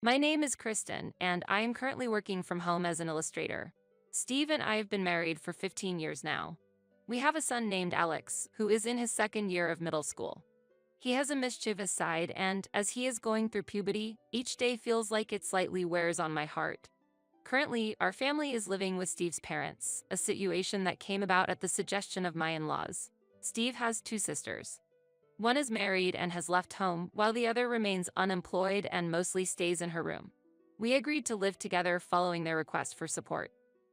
My name is Kristen, and I am currently working from home as an illustrator. Steve and I have been married for 15 years now. We have a son named Alex, who is in his second year of middle school. He has a mischievous side, and as he is going through puberty, each day feels like it slightly wears on my heart. Currently, our family is living with Steve's parents, a situation that came about at the suggestion of my in-laws. Steve has two sisters. One is married and has left home, while the other remains unemployed and mostly stays in her room. We agreed to live together following their request for support.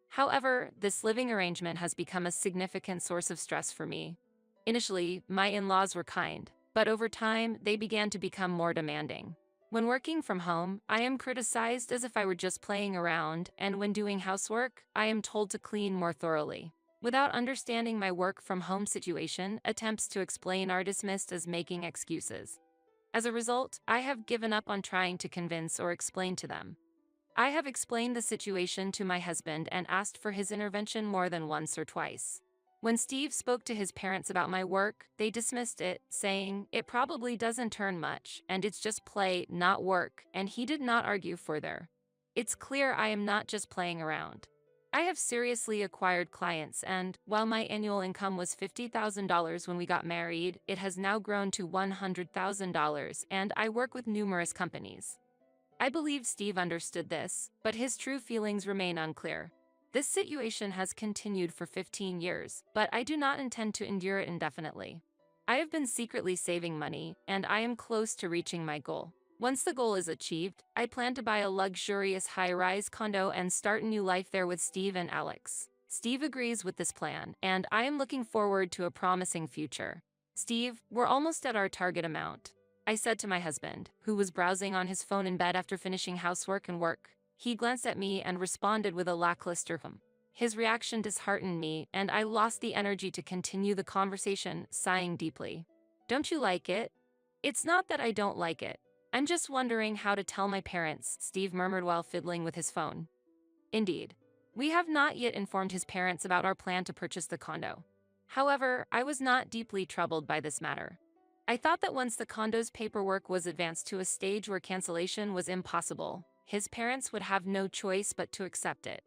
However, this living arrangement has become a significant source of stress for me. Initially, my in-laws were kind, but over time, they began to become more demanding. When working from home, I am criticized as if I were just playing around, and when doing housework, I am told to clean more thoroughly. Without understanding my work from home situation, attempts to explain are dismissed as making excuses. As a result, I have given up on trying to convince or explain to them. I have explained the situation to my husband and asked for his intervention more than once or twice. When Steve spoke to his parents about my work, they dismissed it, saying, "It probably doesn't turn much, and it's just play, not work," and he did not argue further. It's clear I am not just playing around. I have seriously acquired clients, and while my annual income was $50,000 when we got married, it has now grown to $100,000, and I work with numerous companies. I believe Steve understood this, but his true feelings remain unclear. This situation has continued for 15 years, but I do not intend to endure it indefinitely. I have been secretly saving money, and I am close to reaching my goal. Once the goal is achieved, I plan to buy a luxurious high-rise condo and start a new life there with Steve and Alex. Steve agrees with this plan, and I am looking forward to a promising future. "Steve, we're almost at our target amount," I said to my husband, who was browsing on his phone in bed after finishing housework and work. He glanced at me and responded with a lackluster hum. His reaction disheartened me, and I lost the energy to continue the conversation, sighing deeply. "Don't you like it?" "It's not that I don't like it. I'm just wondering how to tell my parents," Steve murmured while fiddling with his phone. Indeed. We have not yet informed his parents about our plan to purchase the condo. However, I was not deeply troubled by this matter. I thought that once the condo's paperwork was advanced to a stage where cancellation was impossible, his parents would have no choice but to accept it.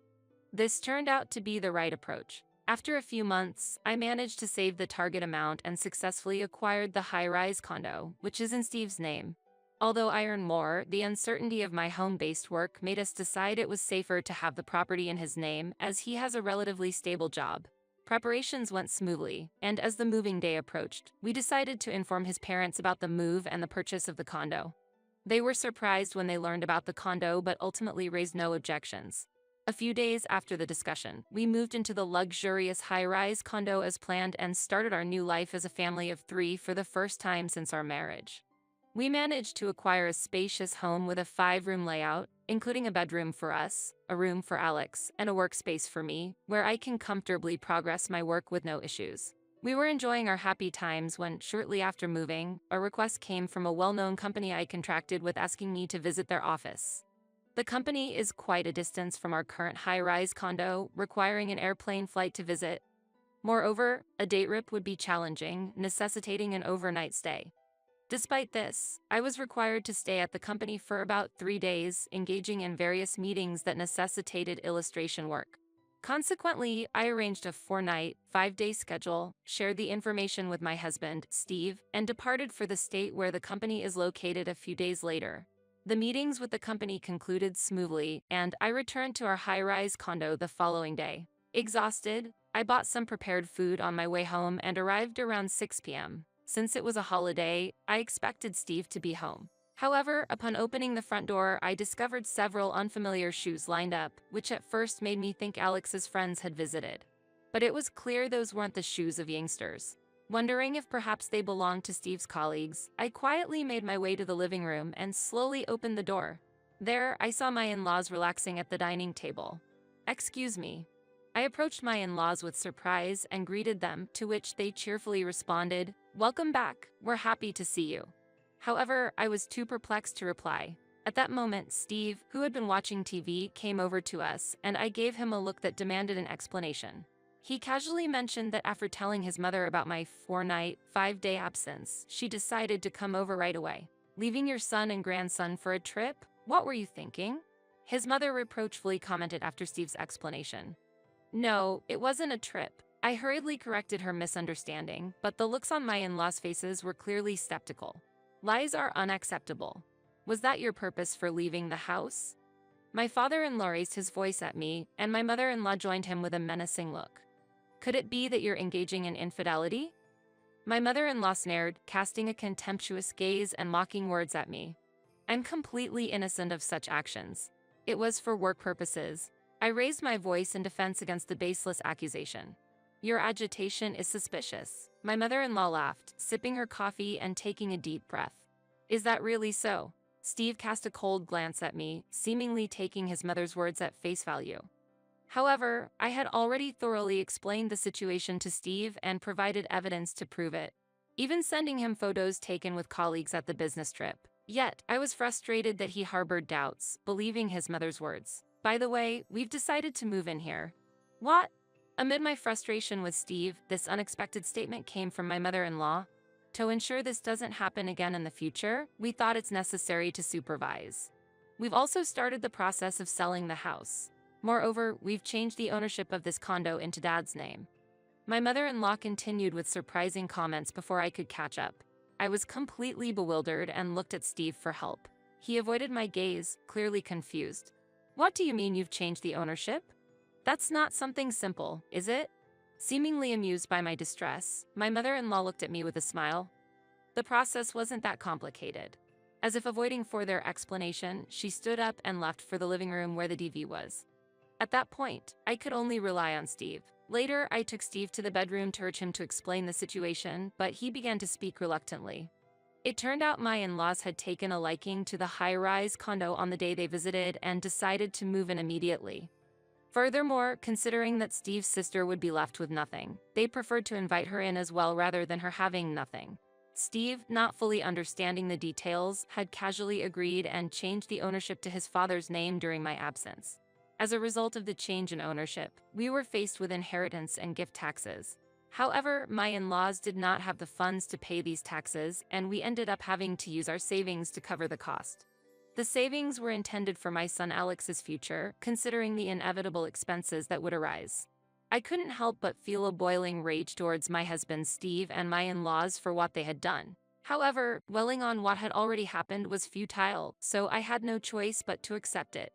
This turned out to be the right approach. After a few months, I managed to save the target amount and successfully acquired the high-rise condo, which is in Steve's name. Although I earn more, the uncertainty of my home-based work made us decide it was safer to have the property in his name, as he has a relatively stable job. Preparations went smoothly, and as the moving day approached, we decided to inform his parents about the move and the purchase of the condo. They were surprised when they learned about the condo but ultimately raised no objections. A few days after the discussion, we moved into the luxurious high-rise condo as planned and started our new life as a family of three for the first time since our marriage. We managed to acquire a spacious home with a 5-room layout, including a bedroom for us, a room for Alex, and a workspace for me, where I can comfortably progress my work with no issues. We were enjoying our happy times when, shortly after moving, a request came from a well-known company I contracted with asking me to visit their office. The company is quite a distance from our current high-rise condo, requiring an airplane flight to visit. Moreover, a day trip would be challenging, necessitating an overnight stay. Despite this, I was required to stay at the company for about 3 days, engaging in various meetings that necessitated illustration work. Consequently, I arranged a 4-night, 5-day schedule, shared the information with my husband, Steve, and departed for the state where the company is located a few days later. The meetings with the company concluded smoothly, and I returned to our high-rise condo the following day. Exhausted, I bought some prepared food on my way home and arrived around 6 p.m. Since it was a holiday, I expected Steve to be home. However, upon opening the front door, I discovered several unfamiliar shoes lined up, which at first made me think Alex's friends had visited. But it was clear those weren't the shoes of youngsters. Wondering if perhaps they belonged to Steve's colleagues, I quietly made my way to the living room and slowly opened the door. There, I saw my in-laws relaxing at the dining table. "Excuse me." I approached my in-laws with surprise and greeted them, to which they cheerfully responded, "Welcome back, we're happy to see you." However, I was too perplexed to reply. At that moment, Steve, who had been watching TV, came over to us, and I gave him a look that demanded an explanation. He casually mentioned that after telling his mother about my 4-night, 5-day absence, she decided to come over right away. "Leaving your son and grandson for a trip? What were you thinking? His mother reproachfully commented after Steve's explanation. No, it wasn't a trip. I hurriedly corrected her misunderstanding, but the looks on my in-laws' faces were clearly skeptical. Lies are unacceptable. Was that your purpose for leaving the house? My father-in-law raised his voice at me, and my mother-in-law joined him with a menacing look. Could it be that you're engaging in infidelity? My mother-in-law snared, casting a contemptuous gaze and mocking words at me. I'm completely innocent of such actions. It was for work purposes. I raised my voice in defense against the baseless accusation. Your agitation is suspicious. My mother-in-law laughed, sipping her coffee and taking a deep breath. Is that really so? Steve cast a cold glance at me, seemingly taking his mother's words at face value. However, I had already thoroughly explained the situation to Steve and provided evidence to prove it, even sending him photos taken with colleagues at the business trip. Yet, I was frustrated that he harbored doubts, believing his mother's words. By the way, we've decided to move in here. What? Amid my frustration with Steve, this unexpected statement came from my mother-in-law. To ensure this doesn't happen again in the future, we thought it's necessary to supervise. We've also started the process of selling the house. Moreover, we've changed the ownership of this condo into Dad's name. My mother-in-law continued with surprising comments before I could catch up. I was completely bewildered and looked at Steve for help. He avoided my gaze, clearly confused. What do you mean you've changed the ownership? That's not something simple, is it? Seemingly amused by my distress, my mother-in-law looked at me with a smile. The process wasn't that complicated. As if avoiding further explanation, she stood up and left for the living room where the TV was. At that point, I could only rely on Steve. Later, I took Steve to the bedroom to urge him to explain the situation, but he began to speak reluctantly. It turned out my in-laws had taken a liking to the high-rise condo on the day they visited and decided to move in immediately. Furthermore, considering that Steve's sister would be left with nothing, they preferred to invite her in as well rather than her having nothing. Steve, not fully understanding the details, had casually agreed and changed the ownership to his father's name during my absence. As a result of the change in ownership, we were faced with inheritance and gift taxes. However, my in-laws did not have the funds to pay these taxes, and we ended up having to use our savings to cover the cost. The savings were intended for my son Alex's future, considering the inevitable expenses that would arise. I couldn't help but feel a boiling rage towards my husband Steve and my in-laws for what they had done. However, dwelling on what had already happened was futile, so I had no choice but to accept it.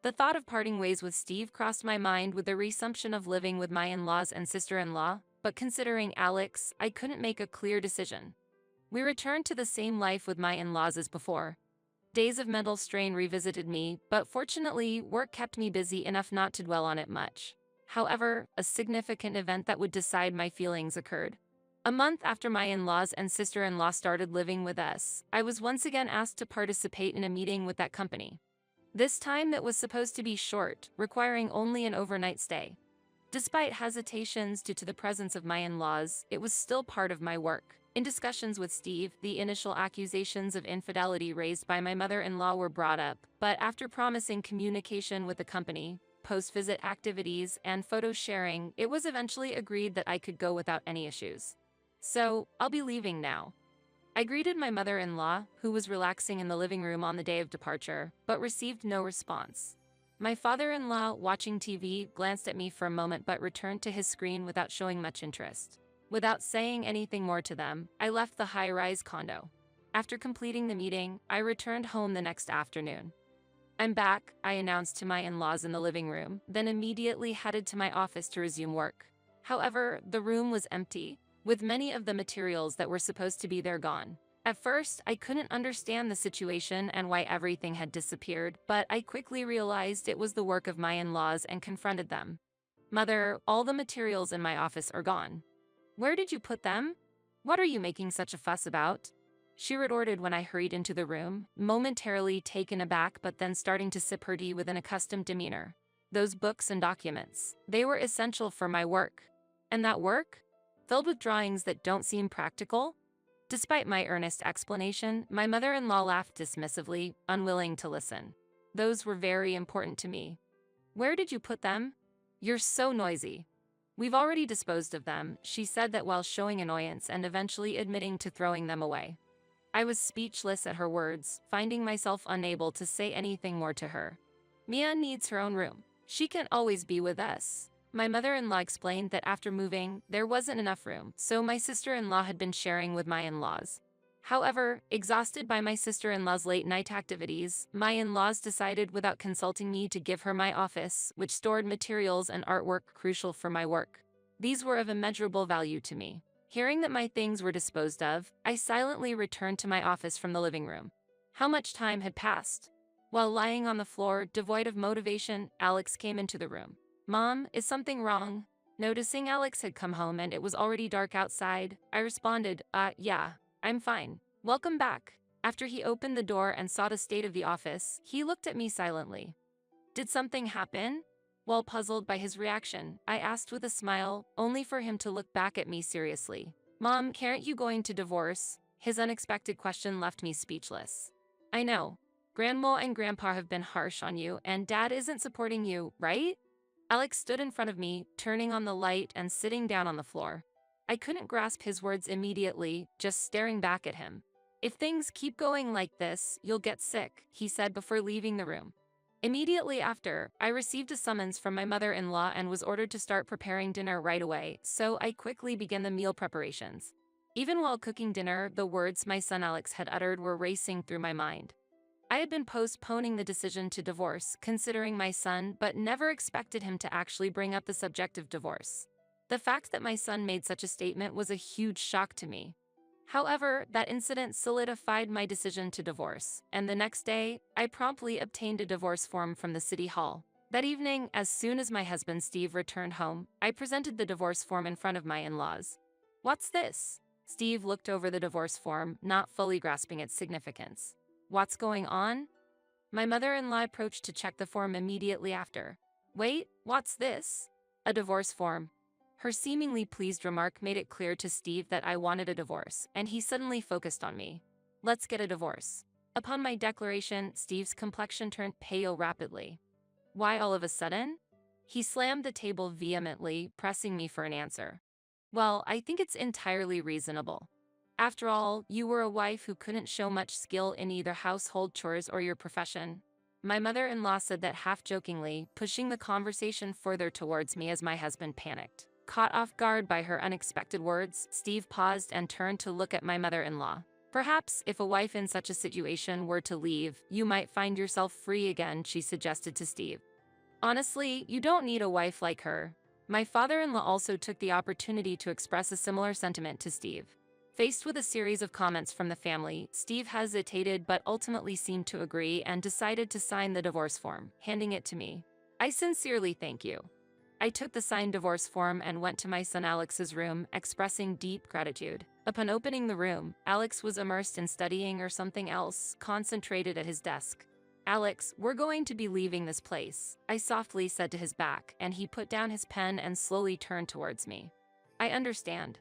The thought of parting ways with Steve crossed my mind with the resumption of living with my in-laws and sister-in-law, but considering Alex, I couldn't make a clear decision. We returned to the same life with my in-laws as before. Days of mental strain revisited me, but fortunately, work kept me busy enough not to dwell on it much. However, a significant event that would decide my feelings occurred. A month after my in-laws and sister-in-law started living with us, I was once again asked to participate in a meeting with that company. This time it was supposed to be short, requiring only an overnight stay. Despite hesitations due to the presence of my in-laws, it was still part of my work. In discussions with Steve, the initial accusations of infidelity raised by my mother-in-law were brought up, but after promising communication with the company, post-visit activities, and photo sharing, it was eventually agreed that I could go without any issues. So, I'll be leaving now. I greeted my mother-in-law, who was relaxing in the living room on the day of departure, but received no response. My father-in-law, watching TV, glanced at me for a moment but returned to his screen without showing much interest. Without saying anything more to them, I left the high-rise condo. After completing the meeting, I returned home the next afternoon. I'm back, I announced to my in-laws in the living room, then immediately headed to my office to resume work. However, the room was empty, with many of the materials that were supposed to be there gone. At first, I couldn't understand the situation and why everything had disappeared, but I quickly realized it was the work of my in-laws and confronted them. Mother, all the materials in my office are gone. Where did you put them? What are you making such a fuss about? She retorted when I hurried into the room, momentarily taken aback but then starting to sip her tea with an accustomed demeanor. Those books and documents, they were essential for my work. And that work? Filled with drawings that don't seem practical? Despite my earnest explanation, my mother-in-law laughed dismissively, unwilling to listen. Those were very important to me. Where did you put them? You're so noisy. We've already disposed of them, she said that while showing annoyance and eventually admitting to throwing them away. I was speechless at her words, finding myself unable to say anything more to her. Mia needs her own room. She can't always be with us. My mother-in-law explained that after moving, there wasn't enough room, so my sister-in-law had been sharing with my in-laws. However, exhausted by my sister-in-law's late-night activities, my in-laws decided without consulting me to give her my office, which stored materials and artwork crucial for my work. These were of immeasurable value to me. Hearing that my things were disposed of, I silently returned to my office from the living room. How much time had passed? While lying on the floor, devoid of motivation, Alex came into the room. "Mom, is something wrong?" Noticing Alex had come home and it was already dark outside, I responded, yeah, I'm fine. Welcome back." After he opened the door and saw the state of the office, he looked at me silently. "Did something happen?" While puzzled by his reaction, I asked with a smile, only for him to look back at me seriously. "Mom, aren't you going to divorce?" His unexpected question left me speechless. "I know. Grandma and Grandpa have been harsh on you, and Dad isn't supporting you, right?" Alex stood in front of me, turning on the light and sitting down on the floor. I couldn't grasp his words immediately, just staring back at him. "If things keep going like this, you'll get sick," he said before leaving the room. Immediately after, I received a summons from my mother-in-law and was ordered to start preparing dinner right away, so I quickly began the meal preparations. Even while cooking dinner, the words my son Alex had uttered were racing through my mind. I had been postponing the decision to divorce, considering my son, but never expected him to actually bring up the subject of divorce. The fact that my son made such a statement was a huge shock to me. However, that incident solidified my decision to divorce, and the next day, I promptly obtained a divorce form from the city hall. That evening, as soon as my husband Steve returned home, I presented the divorce form in front of my in-laws. "What's this?" Steve looked over the divorce form, not fully grasping its significance. "What's going on?" My mother-in-law approached to check the form immediately after. "Wait, what's this?" "A divorce form." Her seemingly pleased remark made it clear to Steve that I wanted a divorce, and he suddenly focused on me. "Let's get a divorce." Upon my declaration, Steve's complexion turned pale rapidly. "Why all of a sudden?" He slammed the table vehemently, pressing me for an answer. "Well, I think it's entirely reasonable. After all, you were a wife who couldn't show much skill in either household chores or your profession." My mother-in-law said that half-jokingly, pushing the conversation further towards me as my husband panicked. Caught off guard by her unexpected words, Steve paused and turned to look at my mother-in-law. "Perhaps if a wife in such a situation were to leave, you might find yourself free again," she suggested to Steve. "Honestly, you don't need a wife like her." My father-in-law also took the opportunity to express a similar sentiment to Steve. Faced with a series of comments from the family, Steve hesitated but ultimately seemed to agree and decided to sign the divorce form, handing it to me. "I sincerely thank you." I took the signed divorce form and went to my son Alex's room, expressing deep gratitude. Upon opening the room, Alex was immersed in studying or something else, concentrated at his desk. "Alex, we're going to be leaving this place," I softly said to his back, and he put down his pen and slowly turned towards me. "I understand."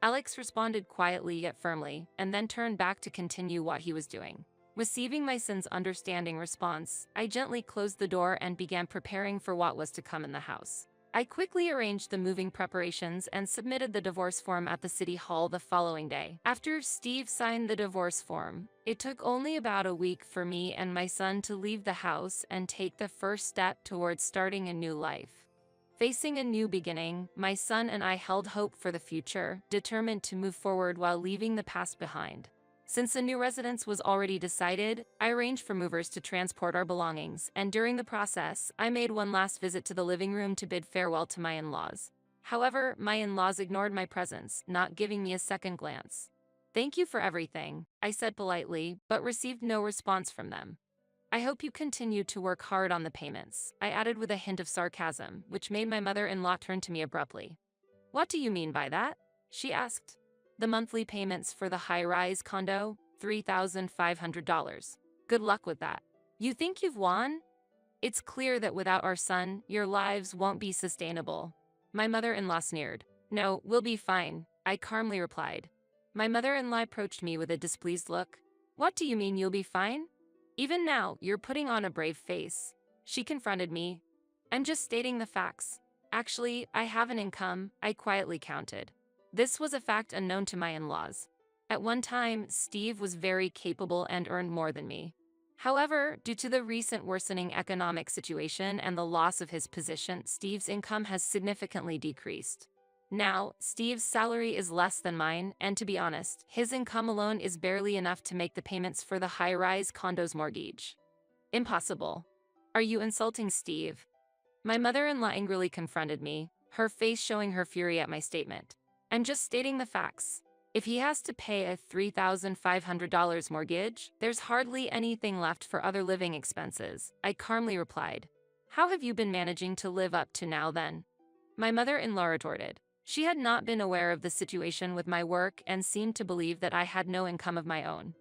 Alex responded quietly yet firmly, and then turned back to continue what he was doing. Receiving my son's understanding response, I gently closed the door and began preparing for what was to come in the house. I quickly arranged the moving preparations and submitted the divorce form at the city hall the following day. After Steve signed the divorce form, it took only about a week for me and my son to leave the house and take the first step towards starting a new life. Facing a new beginning, my son and I held hope for the future, determined to move forward while leaving the past behind. Since the new residence was already decided, I arranged for movers to transport our belongings, and during the process, I made one last visit to the living room to bid farewell to my in-laws. However, my in-laws ignored my presence, not giving me a second glance. "Thank you for everything," I said politely, but received no response from them. "I hope you continue to work hard on the payments," I added with a hint of sarcasm, which made my mother-in-law turn to me abruptly. "What do you mean by that?" she asked. "The monthly payments for the high-rise condo, $3,500. Good luck with that. You think you've won? It's clear that without our son, your lives won't be sustainable." My mother-in-law sneered. "No, we'll be fine," I calmly replied. My mother-in-law approached me with a displeased look. "What do you mean you'll be fine? Even now, you're putting on a brave face." She confronted me. "I'm just stating the facts. Actually, I have an income," I quietly counted. This was a fact unknown to my in-laws. At one time, Steve was very capable and earned more than me. However, due to the recent worsening economic situation and the loss of his position, Steve's income has significantly decreased. Now, Steve's salary is less than mine, and to be honest, his income alone is barely enough to make the payments for the high-rise condo's mortgage. Impossible. Are you insulting Steve? My mother-in-law angrily confronted me, her face showing her fury at my statement. I'm just stating the facts. If he has to pay a $3,500 mortgage, there's hardly anything left for other living expenses, I calmly replied. How have you been managing to live up to now then? My mother-in-law retorted. She had not been aware of the situation with my work and seemed to believe that I had no income of my own.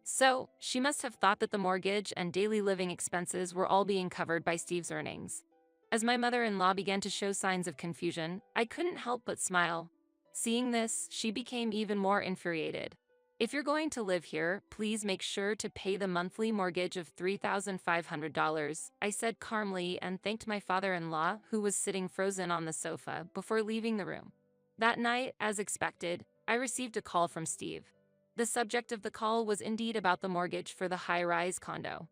So, she must have thought that the mortgage and daily living expenses were all being covered by Steve's earnings. As my mother-in-law began to show signs of confusion, I couldn't help but smile. Seeing this, she became even more infuriated. If you're going to live here, please make sure to pay the monthly mortgage of $3,500, I said calmly and thanked my father-in-law, who was sitting frozen on the sofa, before leaving the room. That night, as expected, I received a call from Steve. The subject of the call was indeed about the mortgage for the high-rise condo.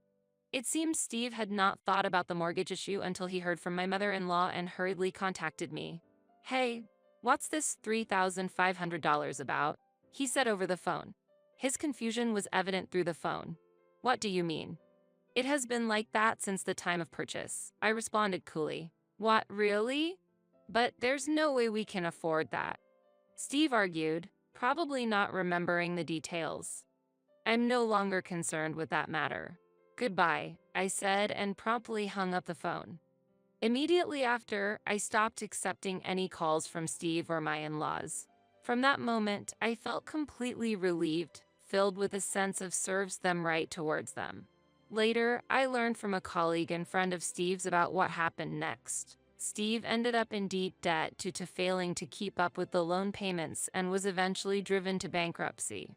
It seemed Steve had not thought about the mortgage issue until he heard from my mother-in-law and hurriedly contacted me. Hey, what's this $3,500 about? He said over the phone. His confusion was evident through the phone. What do you mean? It has been like that since the time of purchase, I responded coolly. What, really? But there's no way we can afford that. Steve argued, probably not remembering the details. I'm no longer concerned with that matter. Goodbye, I said and promptly hung up the phone. Immediately after, I stopped accepting any calls from Steve or my in-laws. From that moment, I felt completely relieved, filled with a sense of serves them right towards them. Later, I learned from a colleague and friend of Steve's about what happened next. Steve ended up in deep debt due to failing to keep up with the loan payments and was eventually driven to bankruptcy.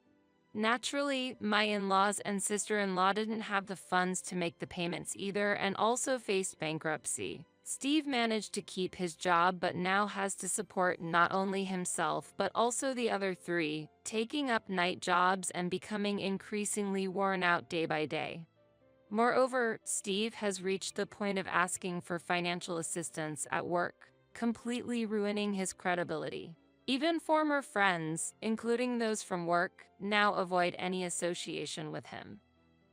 Naturally, my in-laws and sister-in-law didn't have the funds to make the payments either and also faced bankruptcy. Steve managed to keep his job but now has to support not only himself but also the other three, taking up night jobs and becoming increasingly worn out day by day. Moreover, Steve has reached the point of asking for financial assistance at work, completely ruining his credibility. Even former friends, including those from work, now avoid any association with him.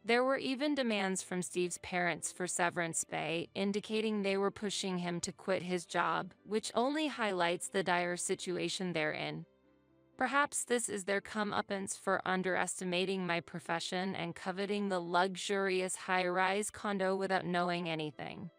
There were even demands from Steve's parents for severance pay, indicating they were pushing him to quit his job, which only highlights the dire situation they're in. Perhaps this is their comeuppance for underestimating my profession and coveting the luxurious high-rise condo without knowing anything.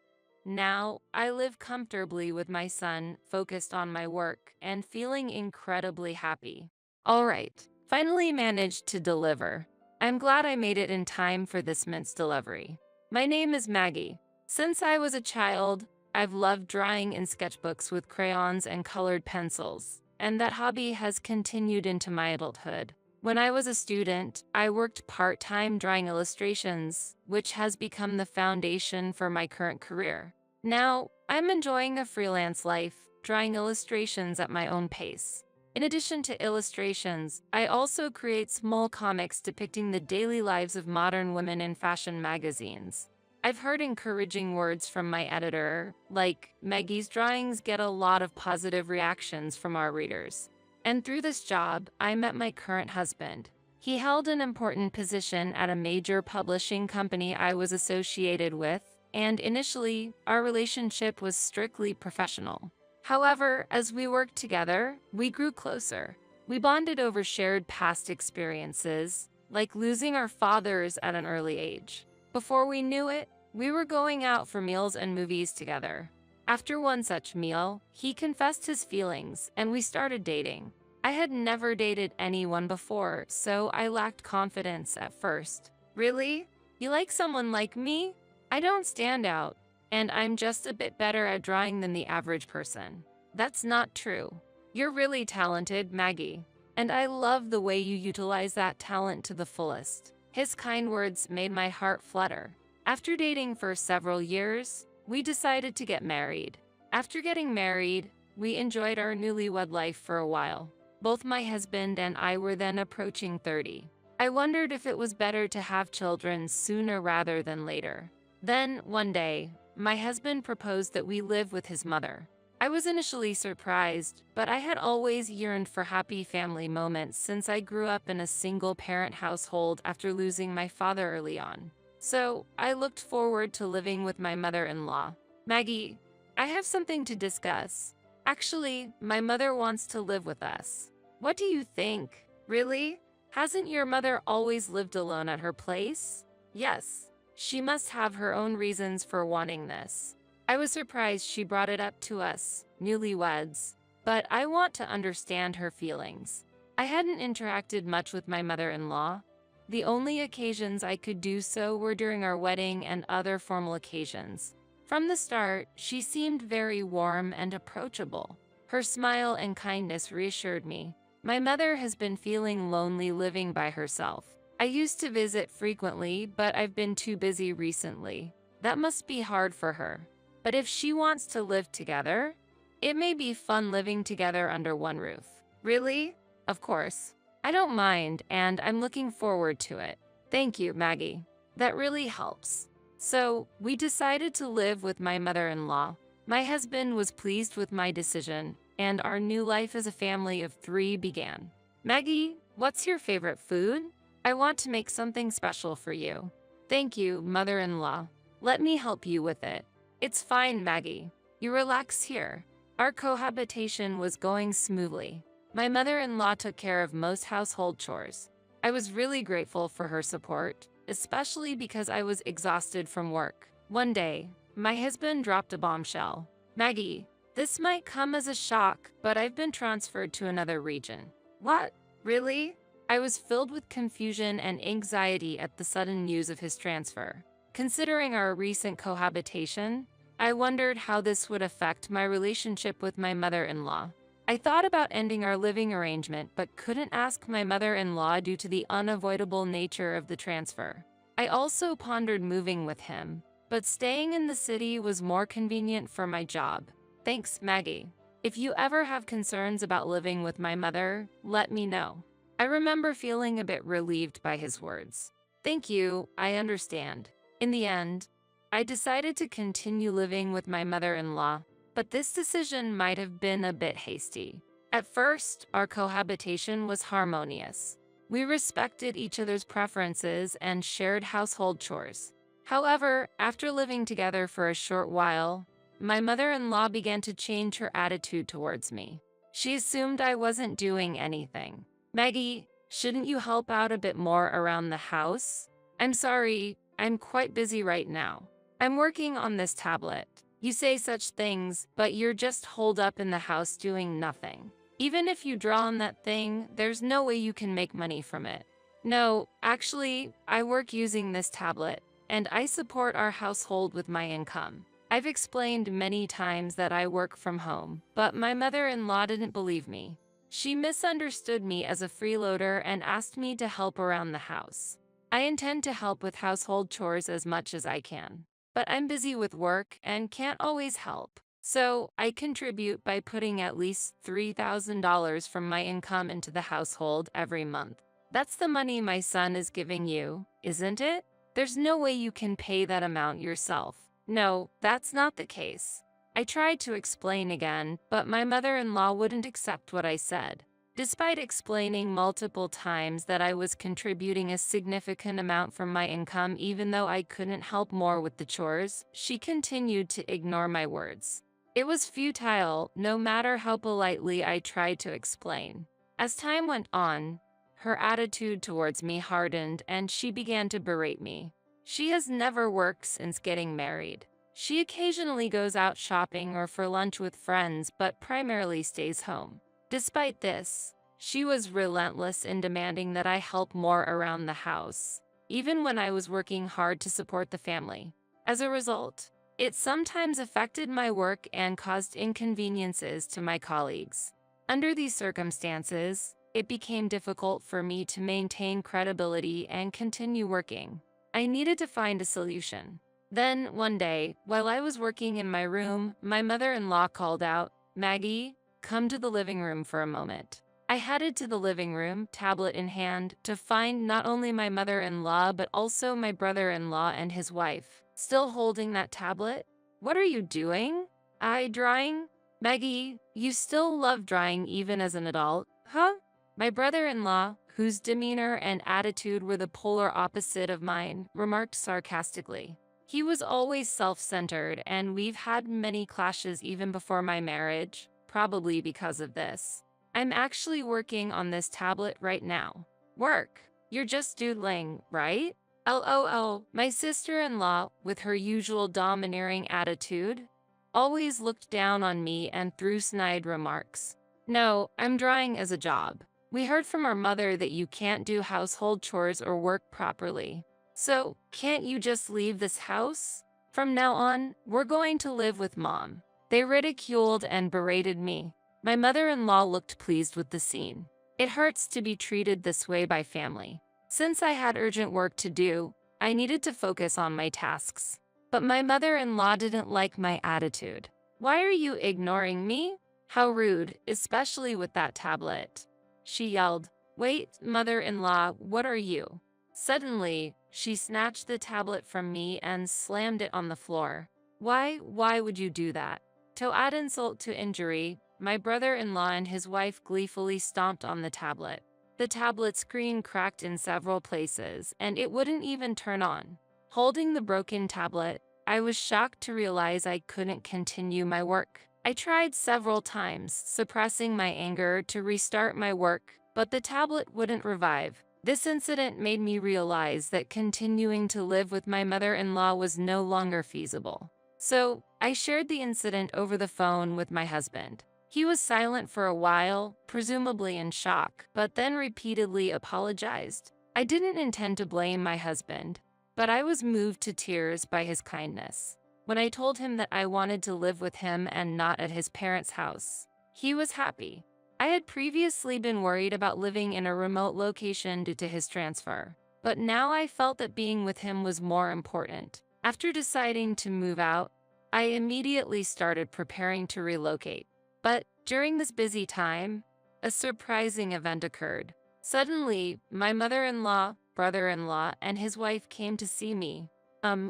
Now, I live comfortably with my son, focused on my work, and feeling incredibly happy. Alright, finally managed to deliver. I'm glad I made it in time for this mince delivery. My name is Maggie. Since I was a child, I've loved drawing in sketchbooks with crayons and colored pencils, and that hobby has continued into my adulthood. When I was a student, I worked part-time drawing illustrations, which has become the foundation for my current career. Now, I'm enjoying a freelance life, drawing illustrations at my own pace. In addition to illustrations, I also create small comics depicting the daily lives of modern women in fashion magazines. I've heard encouraging words from my editor, like, Maggie's drawings get a lot of positive reactions from our readers. And through this job, I met my current husband. He held an important position at a major publishing company I was associated with, and initially, our relationship was strictly professional. However, as we worked together, we grew closer. We bonded over shared past experiences, like losing our fathers at an early age. Before we knew it, we were going out for meals and movies together. After one such meal, he confessed his feelings, and we started dating. I had never dated anyone before, so I lacked confidence at first. Really? You like someone like me? I don't stand out. And I'm just a bit better at drawing than the average person. That's not true. You're really talented, Maggie. And I love the way you utilize that talent to the fullest. His kind words made my heart flutter. After dating for several years, we decided to get married. After getting married, we enjoyed our newlywed life for a while. Both my husband and I were then approaching 30. I wondered if it was better to have children sooner rather than later. Then, one day, my husband proposed that we live with his mother. I was initially surprised, but I had always yearned for happy family moments since I grew up in a single-parent household after losing my father early on. So, I looked forward to living with my mother-in-law. Maggie, I have something to discuss. Actually, my mother wants to live with us. What do you think? Really? Hasn't your mother always lived alone at her place? Yes. She must have her own reasons for wanting this. I was surprised she brought it up to us, newlyweds, but I want to understand her feelings. I hadn't interacted much with my mother-in-law. The only occasions I could do so were during our wedding and other formal occasions. From the start, she seemed very warm and approachable. Her smile and kindness reassured me. My mother has been feeling lonely living by herself. I used to visit frequently, but I've been too busy recently. That must be hard for her. But if she wants to live together, it may be fun living together under one roof. Really? Of course. I don't mind, and I'm looking forward to it. Thank you, Maggie. That really helps. So, we decided to live with my mother-in-law. My husband was pleased with my decision, and our new life as a family of 3 began. Maggie, what's your favorite food? I want to make something special for you. Thank you, mother-in-law. Let me help you with it. It's fine, Maggie. You relax here. Our cohabitation was going smoothly. My mother-in-law took care of most household chores. I was really grateful for her support, especially because I was exhausted from work. One day, my husband dropped a bombshell. Maggie, this might come as a shock, but I've been transferred to another region. What? Really? I was filled with confusion and anxiety at the sudden news of his transfer. Considering our recent cohabitation, I wondered how this would affect my relationship with my mother-in-law. I thought about ending our living arrangement but couldn't ask my mother-in-law due to the unavoidable nature of the transfer. I also pondered moving with him, but staying in the city was more convenient for my job. Thanks, Maggie. If you ever have concerns about living with my mother, let me know. I remember feeling a bit relieved by his words. Thank you, I understand. In the end, I decided to continue living with my mother-in-law, but this decision might have been a bit hasty. At first, our cohabitation was harmonious. We respected each other's preferences and shared household chores. However, after living together for a short while, my mother-in-law began to change her attitude towards me. She assumed I wasn't doing anything. Maggie, shouldn't you help out a bit more around the house? I'm sorry, I'm quite busy right now. I'm working on this tablet. You say such things, but you're just holed up in the house doing nothing. Even if you draw on that thing, there's no way you can make money from it. No, actually, I work using this tablet, and I support our household with my income. I've explained many times that I work from home, but my mother-in-law didn't believe me. She misunderstood me as a freeloader and asked me to help around the house. I intend to help with household chores as much as I can, but I'm busy with work and can't always help. So I contribute by putting at least $3,000 from my income into the household every month. That's the money my son is giving you, isn't it? There's no way you can pay that amount yourself. No, that's not the case. I tried to explain again, but my mother-in-law wouldn't accept what I said. Despite explaining multiple times that I was contributing a significant amount from my income even though I couldn't help more with the chores, she continued to ignore my words. It was futile, no matter how politely I tried to explain. As time went on, her attitude towards me hardened and she began to berate me. She has never worked since getting married. She occasionally goes out shopping or for lunch with friends, but primarily stays home. Despite this, she was relentless in demanding that I help more around the house, even when I was working hard to support the family. As a result, it sometimes affected my work and caused inconveniences to my colleagues. Under these circumstances, it became difficult for me to maintain credibility and continue working. I needed to find a solution. Then, one day, while I was working in my room, my mother-in-law called out, "Maggie, come to the living room for a moment." I headed to the living room, tablet in hand, to find not only my mother-in-law but also my brother-in-law and his wife, still holding that tablet. "What are you doing?" "I drawing." "Maggie, you still love drawing even as an adult, huh?" My brother-in-law, whose demeanor and attitude were the polar opposite of mine, remarked sarcastically. He was always self-centered, and we've had many clashes even before my marriage, probably because of this. "I'm actually working on this tablet right now." "Work? You're just doodling, right?" LOL. My sister-in-law, with her usual domineering attitude, always looked down on me and threw snide remarks. "No, I'm drawing as a job. We heard from our mother that you can't do household chores or work properly. So, can't you just leave this house? From now on, we're going to live with Mom." They ridiculed and berated me. My mother-in-law looked pleased with the scene. It hurts to be treated this way by family. Since I had urgent work to do, I needed to focus on my tasks. But my mother-in-law didn't like my attitude. "Why are you ignoring me? How rude, especially with that tablet," she yelled. "Wait, mother-in-law, what are you?" Suddenly, she snatched the tablet from me and slammed it on the floor. Why would you do that?" To add insult to injury, my brother-in-law and his wife gleefully stomped on the tablet. The tablet screen cracked in several places, and it wouldn't even turn on. Holding the broken tablet, I was shocked to realize I couldn't continue my work. I tried several times, suppressing my anger to restart my work, but the tablet wouldn't revive. This incident made me realize that continuing to live with my mother-in-law was no longer feasible. So, I shared the incident over the phone with my husband. He was silent for a while, presumably in shock, but then repeatedly apologized. I didn't intend to blame my husband, but I was moved to tears by his kindness. When I told him that I wanted to live with him and not at his parents' house, he was happy. I had previously been worried about living in a remote location due to his transfer, but now I felt that being with him was more important. After deciding to move out, I immediately started preparing to relocate. But during this busy time, a surprising event occurred. Suddenly, my mother-in-law, brother-in-law, and his wife came to see me.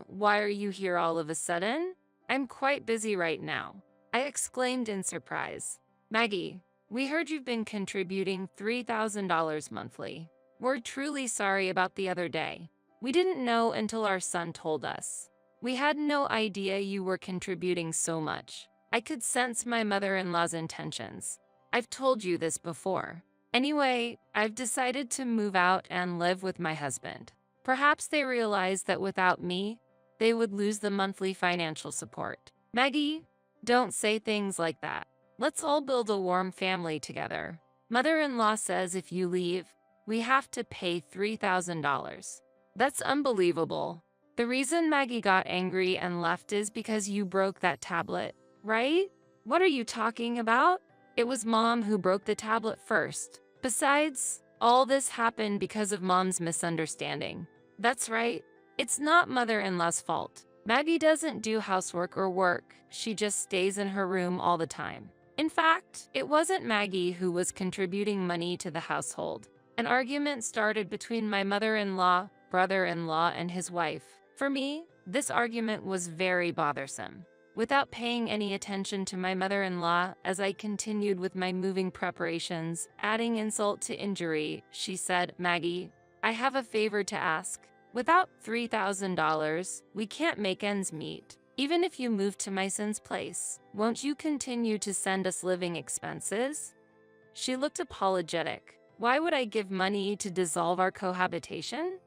Why are you here all of a sudden?" "I'm quite busy right now," I exclaimed in surprise. "Maggie, we heard you've been contributing $3,000 monthly. We're truly sorry about the other day. We didn't know until our son told us. We had no idea you were contributing so much." I could sense my mother-in-law's intentions. "I've told you this before. Anyway, I've decided to move out and live with my husband. Perhaps they realized that without me, they would lose the monthly financial support." "Maggie, don't say things like that. Let's all build a warm family together. Mother-in-law says if you leave, we have to pay $3,000. That's unbelievable. The reason Maggie got angry and left is because you broke that tablet, right?" "What are you talking about? It was Mom who broke the tablet first. Besides, all this happened because of Mom's misunderstanding." "That's right. It's not mother-in-law's fault. Maggie doesn't do housework or work. She just stays in her room all the time. In fact, it wasn't Maggie who was contributing money to the household." An argument started between my mother-in-law, brother-in-law, and his wife. For me, this argument was very bothersome. Without paying any attention to my mother-in-law, as I continued with my moving preparations, adding insult to injury, she said, "Maggie, I have a favor to ask. Without $3,000, we can't make ends meet. Even if you move to my son's place, won't you continue to send us living expenses?" She looked apologetic. "Why would I give money to dissolve our cohabitation?"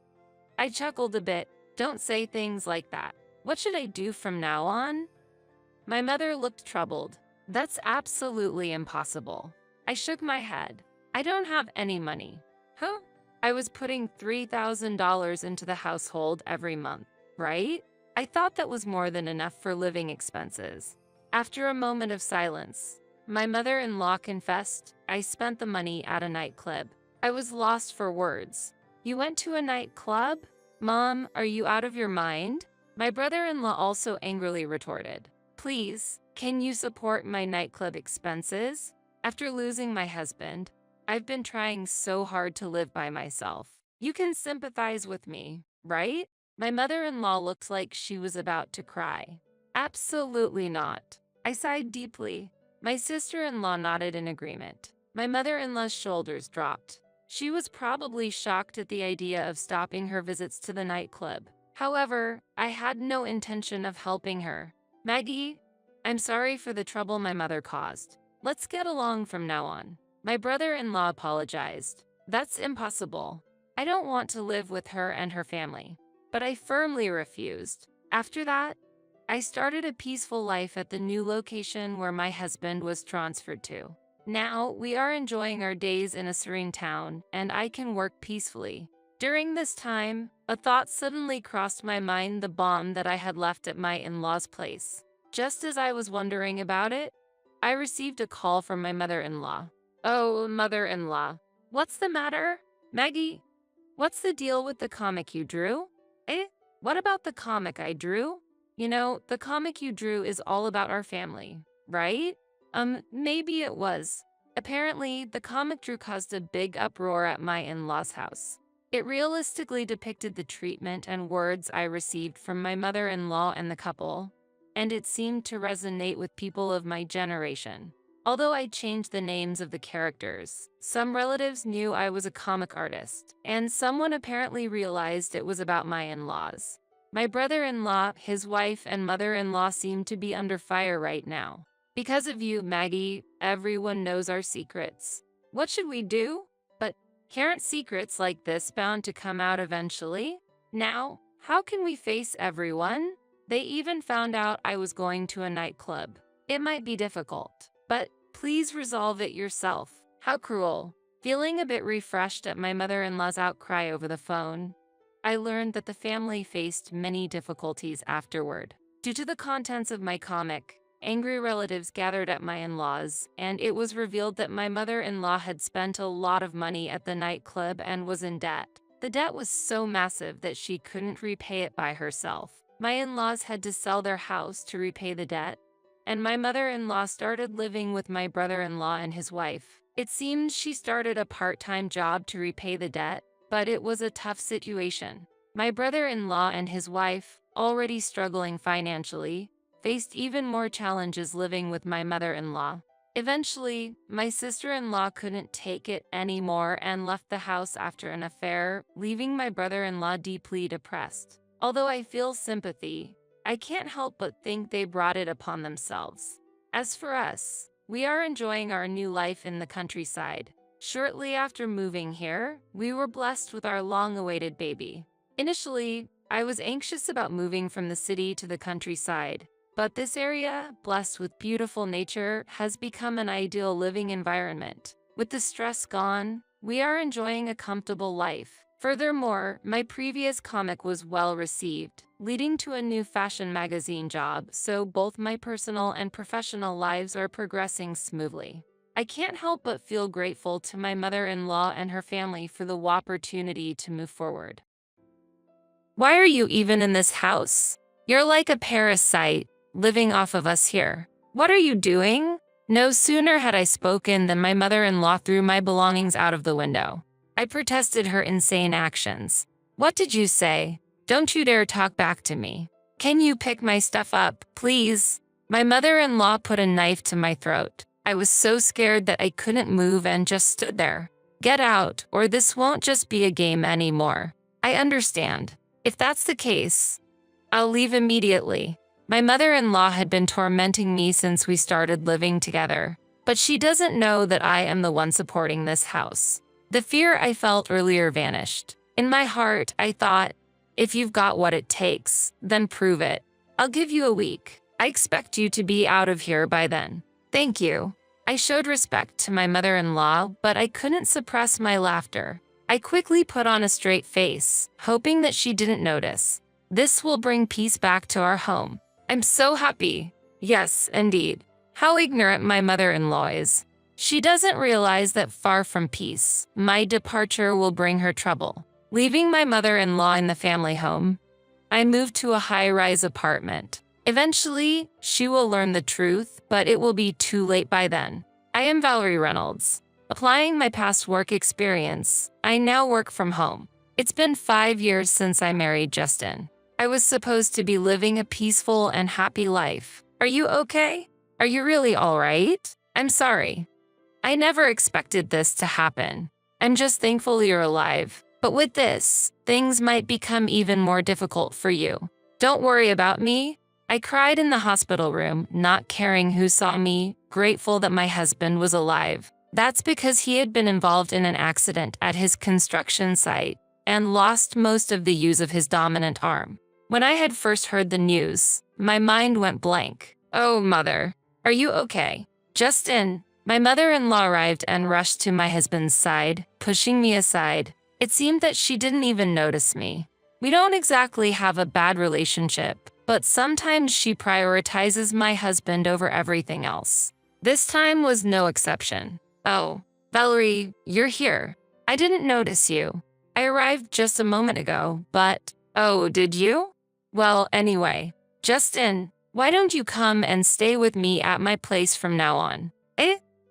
I chuckled a bit. "Don't say things like that. What should I do from now on?" My mother looked troubled. "That's absolutely impossible." I shook my head. "I don't have any money." "Huh? I was putting $3,000 into the household every month, right? I thought that was more than enough for living expenses." After a moment of silence, my mother-in-law confessed, "I spent the money at a nightclub." I was lost for words. "You went to a nightclub? Mom, are you out of your mind?" My brother-in-law also angrily retorted, "Please, can you support my nightclub expenses?" After losing my husband, I've been trying so hard to live by myself. You can sympathize with me, right? My mother-in-law looked like she was about to cry. Absolutely not. I sighed deeply. My sister-in-law nodded in agreement. My mother-in-law's shoulders dropped. She was probably shocked at the idea of stopping her visits to the nightclub. However, I had no intention of helping her. Maggie, I'm sorry for the trouble my mother caused. Let's get along from now on. My brother-in-law apologized. That's impossible. I don't want to live with her and her family. But I firmly refused. After that, I started a peaceful life at the new location where my husband was transferred to. Now, we are enjoying our days in a serene town, and I can work peacefully. During this time, a thought suddenly crossed my mind, the bomb that I had left at my in-laws' place. Just as I was wondering about it, I received a call from my mother-in-law. Oh, mother-in-law, what's the matter? Maggie, what's the deal with the comic you drew? What about the comic I drew? You know, the comic you drew is all about our family, right? Maybe it was. Apparently, the comic drew caused a big uproar at my in-laws' house. It realistically depicted the treatment and words I received from my mother-in-law and the couple, and it seemed to resonate with people of my generation. Although I changed the names of the characters, some relatives knew I was a comic artist, and someone apparently realized it was about my in-laws. My brother-in-law, his wife, and mother-in-law seem to be under fire right now. Because of you, Maggie, everyone knows our secrets. What should we do? But aren't secrets like this bound to come out eventually? Now, how can we face everyone? They even found out I was going to a nightclub. It might be difficult, but please resolve it yourself. How cruel. Feeling a bit refreshed at my mother-in-law's outcry over the phone, I learned that the family faced many difficulties afterward. Due to the contents of my comic, angry relatives gathered at my in-laws, and it was revealed that my mother-in-law had spent a lot of money at the nightclub and was in debt. The debt was so massive that she couldn't repay it by herself. My in-laws had to sell their house to repay the debt, and my mother-in-law started living with my brother-in-law and his wife. It seems she started a part-time job to repay the debt, but it was a tough situation. My brother-in-law and his wife, already struggling financially, faced even more challenges living with my mother-in-law. Eventually, my sister-in-law couldn't take it anymore and left the house after an affair, leaving my brother-in-law deeply depressed. Although I feel sympathy, I can't help but think they brought it upon themselves. As for us, we are enjoying our new life in the countryside. Shortly after moving here, we were blessed with our long-awaited baby. Initially, I was anxious about moving from the city to the countryside, but this area, blessed with beautiful nature, has become an ideal living environment. With the stress gone, we are enjoying a comfortable life. Furthermore, my previous comic was well received, leading to a new fashion magazine job, so both my personal and professional lives are progressing smoothly. I can't help but feel grateful to my mother-in-law and her family for the opportunity to move forward. Why are you even in this house? You're like a parasite, living off of us here. What are you doing? No sooner had I spoken than my mother-in-law threw my belongings out of the window. I protested her insane actions. What did you say? Don't you dare talk back to me. Can you pick my stuff up, please? My mother-in-law put a knife to my throat. I was so scared that I couldn't move and just stood there. Get out, or this won't just be a game anymore. I understand. If that's the case, I'll leave immediately. My mother-in-law had been tormenting me since we started living together, but she doesn't know that I am the one supporting this house. The fear I felt earlier vanished. In my heart, I thought, if you've got what it takes, then prove it. I'll give you a week. I expect you to be out of here by then. Thank you. I showed respect to my mother-in-law, but I couldn't suppress my laughter. I quickly put on a straight face, hoping that she didn't notice. This will bring peace back to our home. I'm so happy. Yes, indeed. How ignorant my mother-in-law is. She doesn't realize that far from peace, my departure will bring her trouble. Leaving my mother-in-law in the family home, I moved to a high-rise apartment. Eventually, she will learn the truth, but it will be too late by then. I am Valerie Reynolds. Applying my past work experience, I now work from home. It's been 5 years since I married Justin. I was supposed to be living a peaceful and happy life. Are you okay? Are you really all right? I'm sorry. I never expected this to happen. I'm just thankful you're alive. But with this, things might become even more difficult for you. Don't worry about me. I cried in the hospital room, not caring who saw me, grateful that my husband was alive. That's because he had been involved in an accident at his construction site and lost most of the use of his dominant arm. When I had first heard the news, my mind went blank. Oh, mother, are you okay? Justin, my mother-in-law arrived and rushed to my husband's side, pushing me aside. It seemed that she didn't even notice me. We don't exactly have a bad relationship, but sometimes she prioritizes my husband over everything else. This time was no exception. Oh, Valerie, you're here. I didn't notice you. I arrived just a moment ago, but, oh, did you? Well, anyway, Justin, why don't you come and stay with me at my place from now on?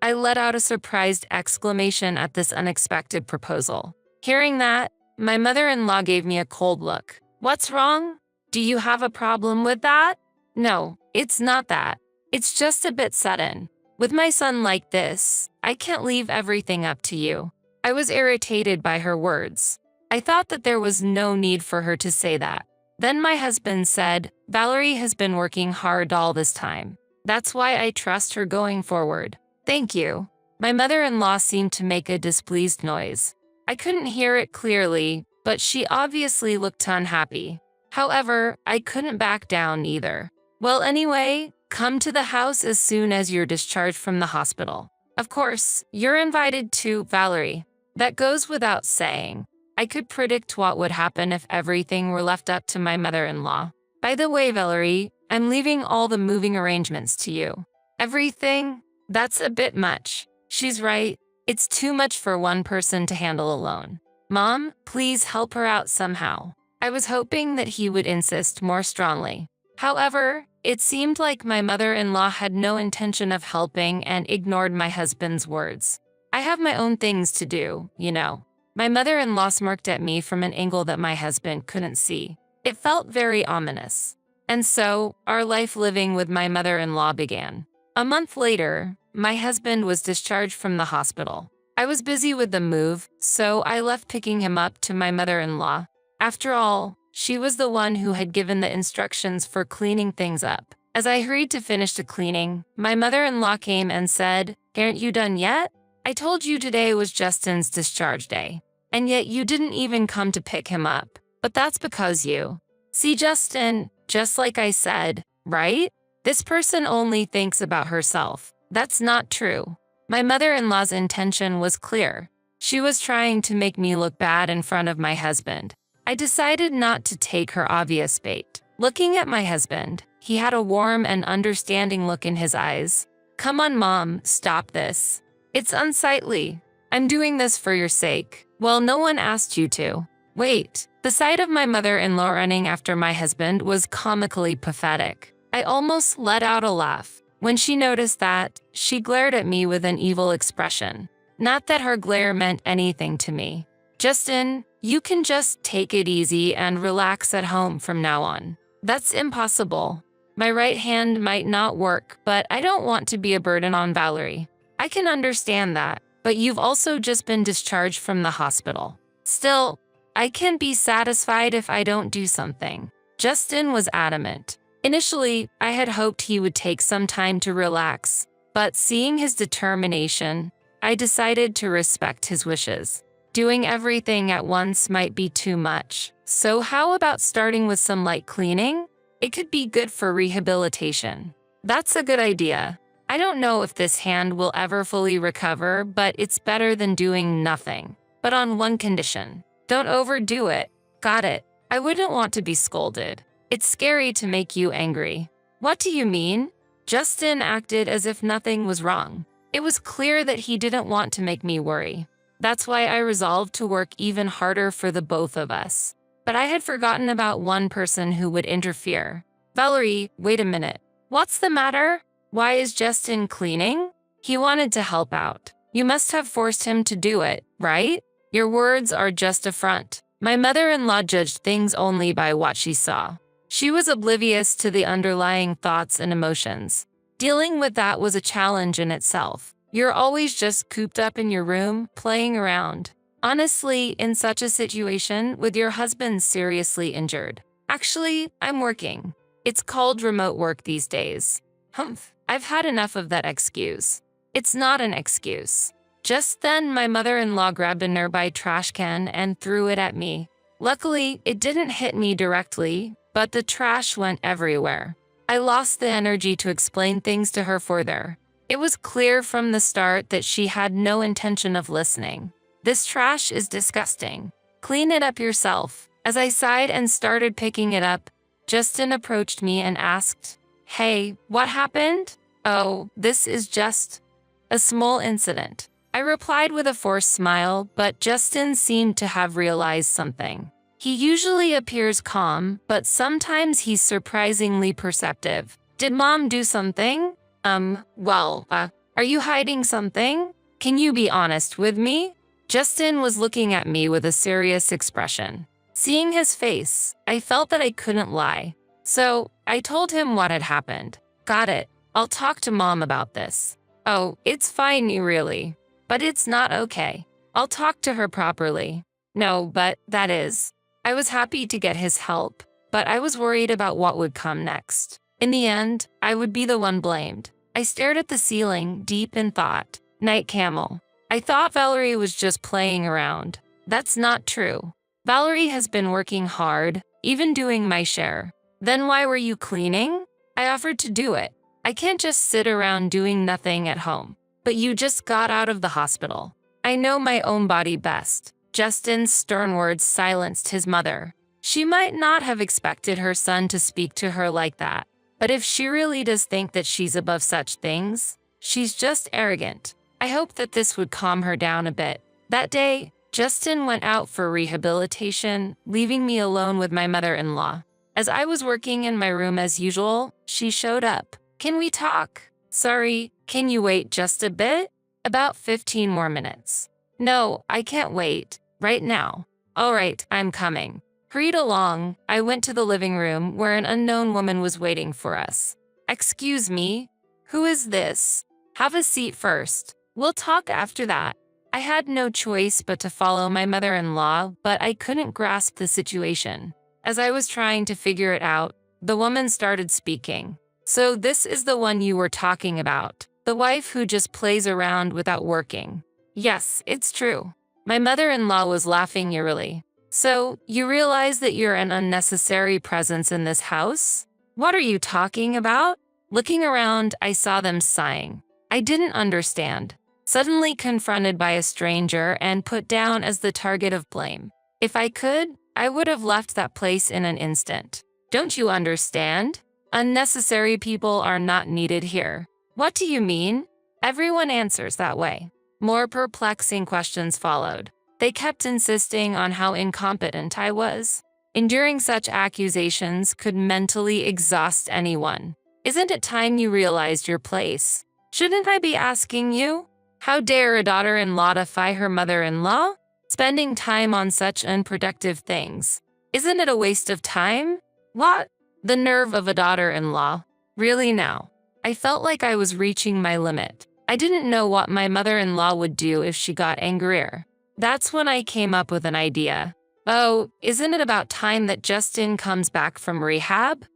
I let out a surprised exclamation at this unexpected proposal. Hearing that, my mother-in-law gave me a cold look. What's wrong? Do you have a problem with that? No, it's not that. It's just a bit sudden. With my son like this, I can't leave everything up to you. I was irritated by her words. I thought that there was no need for her to say that. Then my husband said, Valerie has been working hard all this time. That's why I trust her going forward. Thank you. My mother-in-law seemed to make a displeased noise. I couldn't hear it clearly, but she obviously looked unhappy. However, I couldn't back down either. Well, anyway, come to the house as soon as you're discharged from the hospital. Of course, you're invited to, Valerie. That goes without saying. I could predict what would happen if everything were left up to my mother-in-law. By the way, Valerie, I'm leaving all the moving arrangements to you. Everything? That's a bit much. She's right. It's too much for one person to handle alone. Mom, please help her out somehow. I was hoping that he would insist more strongly. However, it seemed like my mother-in-law had no intention of helping and ignored my husband's words. I have my own things to do, you know. My mother-in-law smirked at me from an angle that my husband couldn't see. It felt very ominous. And so, our life living with my mother-in-law began. A month later, my husband was discharged from the hospital. I was busy with the move, so I left picking him up to my mother-in-law. After all, she was the one who had given the instructions for cleaning things up. As I hurried to finish the cleaning, my mother-in-law came and said, "Aren't you done yet? I told you today was Justin's discharge day. And yet you didn't even come to pick him up. But that's because you see Justin, just like I said, right? This person only thinks about herself. That's not true." My mother-in-law's intention was clear. She was trying to make me look bad in front of my husband. I decided not to take her obvious bait. Looking at my husband, he had a warm and understanding look in his eyes. "Come on, Mom, stop this. It's unsightly. I'm doing this for your sake. Well, no one asked you to." Wait, the sight of my mother-in-law running after my husband was comically pathetic. I almost let out a laugh. When she noticed that, she glared at me with an evil expression. Not that her glare meant anything to me. "Justin, you can just take it easy and relax at home from now on." That's impossible. My right hand might not work, but I don't want to be a burden on Valerie. I can understand that, but you've also just been discharged from the hospital. Still, I can be satisfied if I don't do something. Justin was adamant. Initially, I had hoped he would take some time to relax, but seeing his determination, I decided to respect his wishes. Doing everything at once might be too much, so how about starting with some light cleaning? It could be good for rehabilitation. That's a good idea. I don't know if this hand will ever fully recover, but it's better than doing nothing. But on one condition. Don't overdo it. Got it. I wouldn't want to be scolded. It's scary to make you angry. What do you mean? Justin acted as if nothing was wrong. It was clear that he didn't want to make me worry. That's why I resolved to work even harder for the both of us. But I had forgotten about one person who would interfere. "Valerie, wait a minute. What's the matter? Why is Justin cleaning?" He wanted to help out. You must have forced him to do it, right? Your words are just a front. My mother-in-law judged things only by what she saw. She was oblivious to the underlying thoughts and emotions. Dealing with that was a challenge in itself. You're always just cooped up in your room, playing around. Honestly, in such a situation, with your husband seriously injured. Actually, I'm working. It's called remote work these days. Humph, I've had enough of that excuse. It's not an excuse. Just then, my mother-in-law grabbed a nearby trash can and threw it at me. Luckily, it didn't hit me directly, but the trash went everywhere. I lost the energy to explain things to her further. It was clear from the start that she had no intention of listening. This trash is disgusting. Clean it up yourself. As I sighed and started picking it up, Justin approached me and asked, "Hey, what happened?" "Oh, this is just a small incident." I replied with a forced smile, but Justin seemed to have realized something. He usually appears calm, but sometimes he's surprisingly perceptive. "Did Mom do something?" Are you hiding something? Can you be honest with me?" Justin was looking at me with a serious expression. Seeing his face, I felt that I couldn't lie. So, I told him what had happened. "Got it. I'll talk to Mom about this." "Oh, it's fine, you really. But it's not okay. I'll talk to her properly." "No, but that is." I was happy to get his help, but I was worried about what would come next. In the end, I would be the one blamed. I stared at the ceiling, deep in thought. Night camel. I thought Valerie was just playing around. That's not true. Valerie has been working hard, even doing my share. Then why were you cleaning? I offered to do it. I can't just sit around doing nothing at home. But you just got out of the hospital. I know my own body best. Justin's stern words silenced his mother. She might not have expected her son to speak to her like that. But if she really does think that she's above such things, she's just arrogant. I hoped that this would calm her down a bit. That day, Justin went out for rehabilitation, leaving me alone with my mother-in-law. As I was working in my room as usual, she showed up. "Can we talk?" "Sorry, can you wait just a bit?" "About 15 more minutes." "No, I can't wait. Right now." "All right, I'm coming." Hurried along, I went to the living room where an unknown woman was waiting for us. "Excuse me, who is this?" "Have a seat first. We'll talk after that." I had no choice but to follow my mother-in-law, but I couldn't grasp the situation. As I was trying to figure it out, the woman started speaking. "So this is the one you were talking about, the wife who just plays around without working." "Yes, it's true." My mother-in-law was laughing eerily. "So, you realize that you're an unnecessary presence in this house?" "What are you talking about?" Looking around, I saw them sighing. I didn't understand. Suddenly confronted by a stranger and put down as the target of blame. If I could, I would have left that place in an instant. "Don't you understand? Unnecessary people are not needed here." "What do you mean?" Everyone answers that way. More perplexing questions followed. They kept insisting on how incompetent I was. Enduring such accusations could mentally exhaust anyone. "Isn't it time you realized your place? Shouldn't I be asking you? How dare a daughter-in-law defy her mother-in-law? Spending time on such unproductive things. Isn't it a waste of time?" "What? The nerve of a daughter-in-law. Really now?" I felt like I was reaching my limit. I didn't know what my mother-in-law would do if she got angrier. That's when I came up with an idea. "Oh, isn't it about time that Justin comes back from rehab?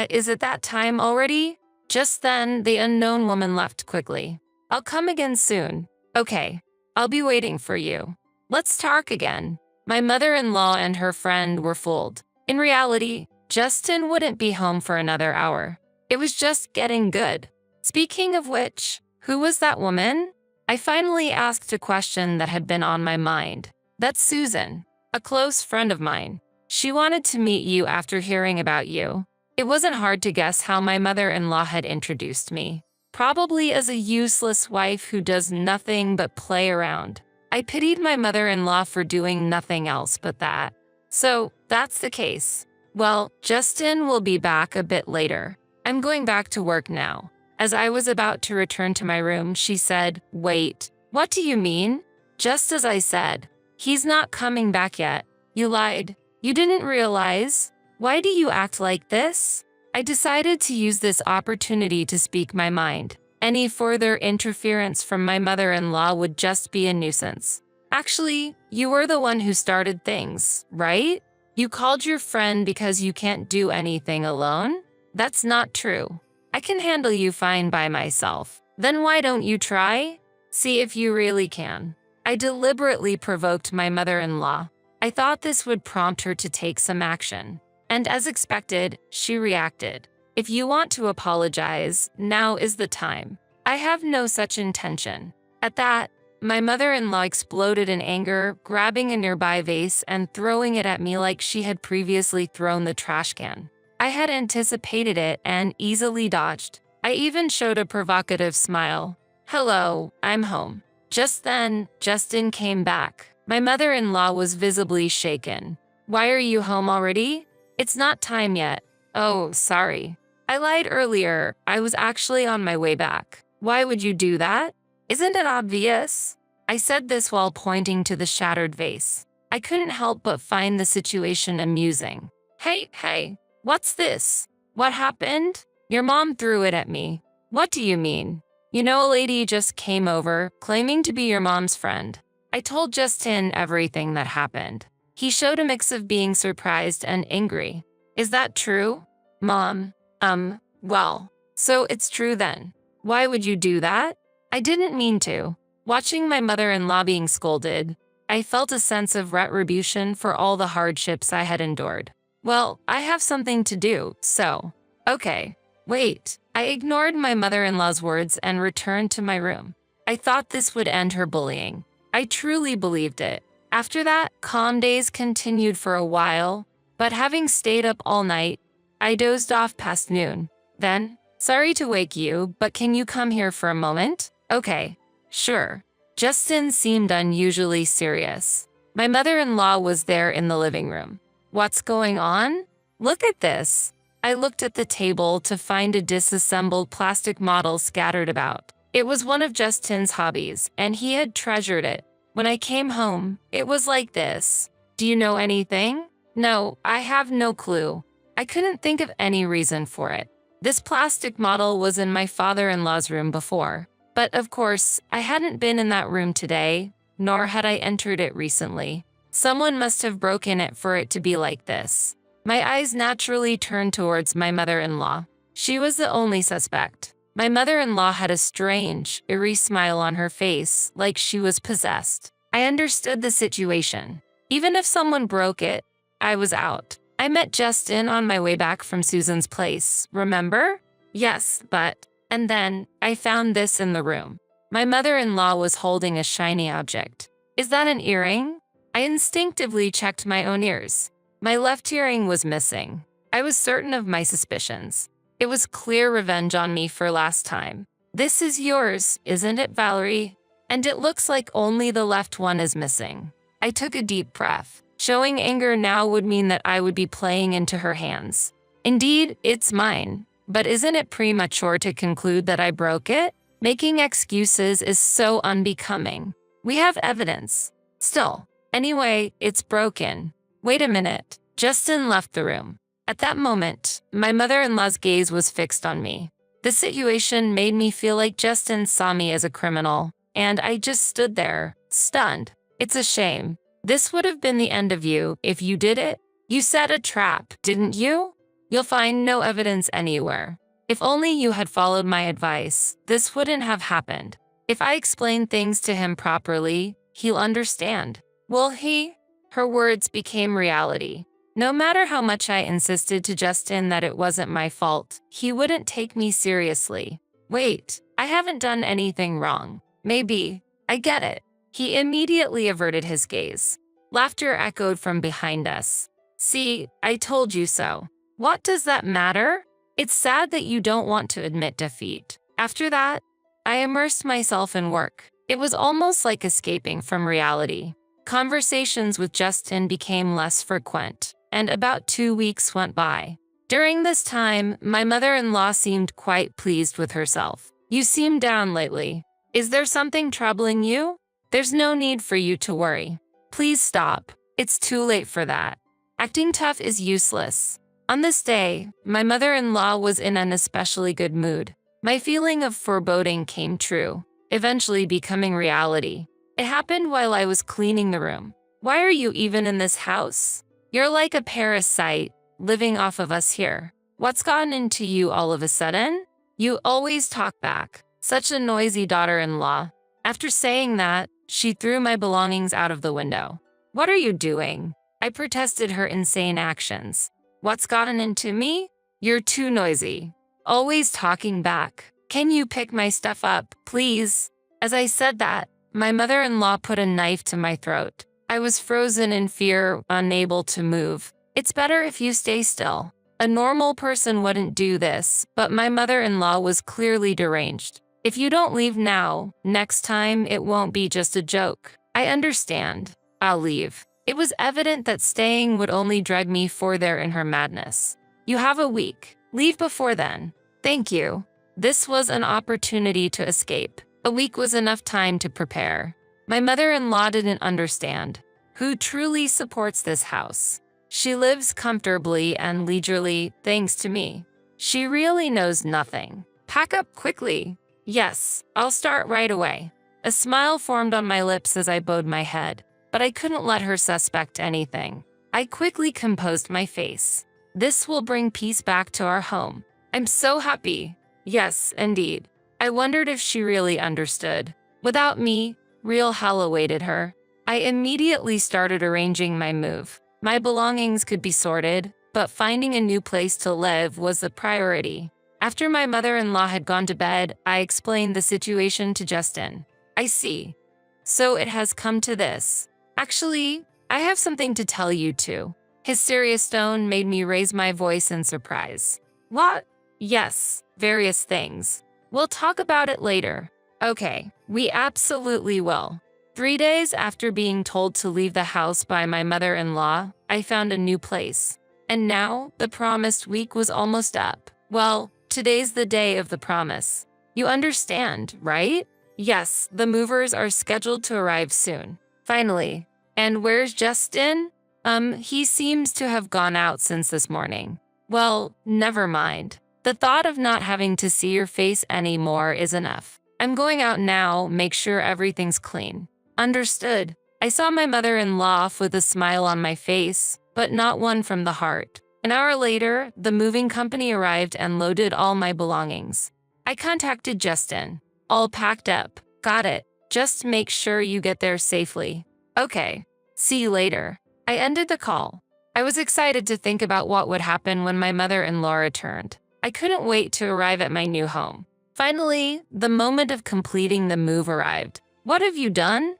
Is it that time already?" Just then, the unknown woman left quickly. "I'll come again soon." "Okay, I'll be waiting for you. Let's talk again." My mother-in-law and her friend were fooled. In reality, Justin wouldn't be home for another hour. It was just getting good. Speaking of which, who was that woman? I finally asked a question that had been on my mind. "That's Susan, a close friend of mine. She wanted to meet you after hearing about you." It wasn't hard to guess how my mother-in-law had introduced me. Probably as a useless wife who does nothing but play around. I pitied my mother-in-law for doing nothing else but that. So, that's the case. Well, Justin will be back a bit later. I'm going back to work now. As I was about to return to my room, she said, "Wait, What do you mean? Just as I said. He's not coming back yet. You lied. You didn't realize? Why do you act like this? I decided to use this opportunity to speak my mind. Any further interference from my mother-in-law would just be a nuisance. Actually, you were the one who started things, right? You called your friend because you can't do anything alone? That's not true. I can handle you fine by myself. Then why don't you try? See if you really can. I deliberately provoked my mother-in-law. I thought this would prompt her to take some action. And as expected, she reacted. If you want to apologize, now is the time. I have no such intention. At that, my mother-in-law exploded in anger, grabbing a nearby vase and throwing it at me like she had previously thrown the trash can. I had anticipated it and easily dodged. I even showed a provocative smile. Hello, I'm home. Just then, Justin came back. My mother-in-law was visibly shaken. Why are you home already? It's not time yet. Oh, sorry. I lied earlier. I was actually on my way back. Why would you do that? Isn't it obvious? I said this while pointing to the shattered vase. I couldn't help but find the situation amusing. Hey, what's this? What happened? Your mom threw it at me. What do you mean? You know, a lady just came over, claiming to be your mom's friend. I told Justin everything that happened. He showed a mix of being surprised and angry. Is that true? Mom, well, so it's true then. Why would you do that? I didn't mean to. Watching my mother-in-law being scolded, I felt a sense of retribution for all the hardships I had endured. Well, I have something to do, so. Okay. Wait. I ignored my mother-in-law's words and returned to my room. I thought this would end her bullying. I truly believed it. After that, calm days continued for a while, but having stayed up all night, I dozed off past noon. Then, sorry to wake you, but can you come here for a moment? Okay, sure. Justin seemed unusually serious. My mother-in-law was there in the living room. What's going on? Look at this. I looked at the table to find a disassembled plastic model scattered about. It was one of Justin's hobbies, and he had treasured it. When I came home, it was like this. Do you know anything? No, I have no clue. I couldn't think of any reason for it. This plastic model was in my father-in-law's room before. But of course, I hadn't been in that room today, nor had I entered it recently. Someone must have broken it for it to be like this. My eyes naturally turned towards my mother-in-law. She was the only suspect. My mother-in-law had a strange, eerie smile on her face, like she was possessed. I understood the situation. Even if someone broke it, I was out. I met Justin on my way back from Susan's place, remember? Yes, but… And then, I found this in the room. My mother-in-law was holding a shiny object. Is that an earring? I instinctively checked my own ears. My left earring was missing. I was certain of my suspicions. It was clear revenge on me for last time. This is yours, isn't it, Valerie? And it looks like only the left one is missing. I took a deep breath. Showing anger now would mean that I would be playing into her hands. Indeed, it's mine. But isn't it premature to conclude that I broke it? Making excuses is so unbecoming. We have evidence. Still. Anyway, it's broken. Wait a minute. Justin left the room. At that moment, my mother-in-law's gaze was fixed on me. The situation made me feel like Justin saw me as a criminal, and I just stood there, stunned. It's a shame. This would have been the end of you if you did it. You set a trap, didn't you? You'll find no evidence anywhere. If only you had followed my advice, this wouldn't have happened. If I explain things to him properly, he'll understand. Will he? Her words became reality. No matter how much I insisted to Justin that it wasn't my fault, he wouldn't take me seriously. Wait, I haven't done anything wrong. Maybe. I get it. He immediately averted his gaze. Laughter echoed from behind us. See, I told you so. What does that matter? It's sad that you don't want to admit defeat. After that, I immersed myself in work. It was almost like escaping from reality. Conversations with Justin became less frequent, and about 2 weeks went by. During this time, my mother-in-law seemed quite pleased with herself. You seem down lately. Is there something troubling you? There's no need for you to worry. Please stop. It's too late for that. Acting tough is useless. On this day, my mother-in-law was in an especially good mood. My feeling of foreboding came true, eventually becoming reality. It happened while I was cleaning the room. Why are you even in this house? You're like a parasite, living off of us here. What's gotten into you all of a sudden? You always talk back. Such a noisy daughter-in-law. After saying that, she threw my belongings out of the window. What are you doing? I protested her insane actions. What's gotten into me? You're too noisy. Always talking back. Can you pick my stuff up, please? As I said that, my mother-in-law put a knife to my throat. I was frozen in fear, unable to move. It's better if you stay still. A normal person wouldn't do this, but my mother-in-law was clearly deranged. If you don't leave now, next time it won't be just a joke. I understand. I'll leave. It was evident that staying would only drag me further in her madness. You have a week. Leave before then. Thank you. This was an opportunity to escape. A week was enough time to prepare. My mother-in-law didn't understand. Who truly supports this house? She lives comfortably and leisurely thanks to me. She really knows nothing. Pack up quickly. Yes, I'll start right away. A smile formed on my lips as I bowed my head, but I couldn't let her suspect anything. I quickly composed my face. This will bring peace back to our home. I'm so happy. Yes, indeed. I wondered if she really understood. Without me, real hell awaited her. I immediately started arranging my move. My belongings could be sorted, but finding a new place to live was the priority. After my mother-in-law had gone to bed, I explained the situation to Justin. I see. So it has come to this. Actually, I have something to tell you too. His serious tone made me raise my voice in surprise. What? Yes, various things. We'll talk about it later. Okay, we absolutely will. 3 days after being told to leave the house by my mother-in-law, I found a new place. And now, the promised week was almost up. Well, today's the day of the promise. You understand, right? Yes, the movers are scheduled to arrive soon. Finally. And where's Justin? He seems to have gone out since this morning. Well, never mind. The thought of not having to see your face anymore is enough. I'm going out now, make sure everything's clean. Understood. I saw my mother-in-law off with a smile on my face, but not one from the heart. An hour later, the moving company arrived and loaded all my belongings. I contacted Justin. All packed up. Got it. Just make sure you get there safely. Okay. See you later. I ended the call. I was excited to think about what would happen when my mother-in-law returned. I couldn't wait to arrive at my new home. Finally, the moment of completing the move arrived. What have you done?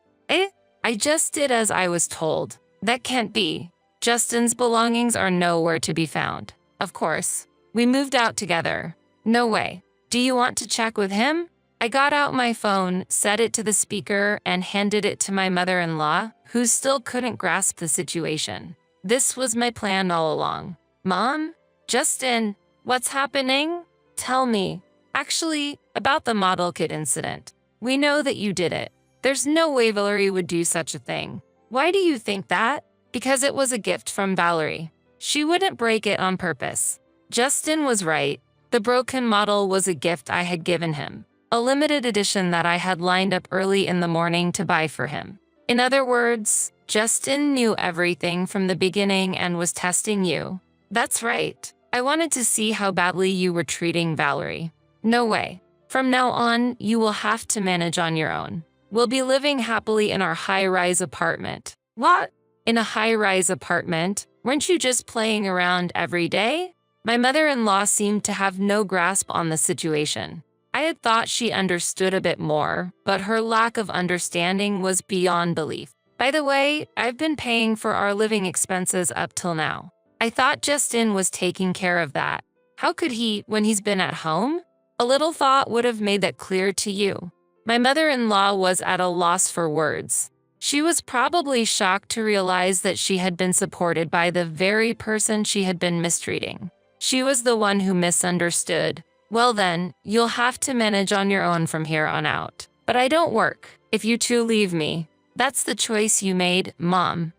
I just did as I was told. That can't be. Justin's belongings are nowhere to be found. Of course. We moved out together. No way. Do you want to check with him? I got out my phone, set it to the speaker, and handed it to my mother-in-law, who still couldn't grasp the situation. This was my plan all along. Mom? Justin? What's happening? Tell me. Actually, about the model kit incident. We know that you did it. There's no way Valerie would do such a thing. Why do you think that? Because it was a gift from Valerie. She wouldn't break it on purpose. Justin was right. The broken model was a gift I had given him. A limited edition that I had lined up early in the morning to buy for him. In other words, Justin knew everything from the beginning and was testing you. That's right. I wanted to see how badly you were treating Valerie. No way. From now on, you will have to manage on your own. We'll be living happily in our high-rise apartment. What? In a high-rise apartment? Weren't you just playing around every day? My mother-in-law seemed to have no grasp on the situation. I had thought she understood a bit more, but her lack of understanding was beyond belief. By the way, I've been paying for our living expenses up till now. I thought Justin was taking care of that. How could he when he's been at home? A little thought would have made that clear to you. My mother-in-law was at a loss for words. She was probably shocked to realize that she had been supported by the very person she had been mistreating. She was the one who misunderstood. Well then, you'll have to manage on your own from here on out. But I don't work. If you two leave me, that's the choice you made, Mom.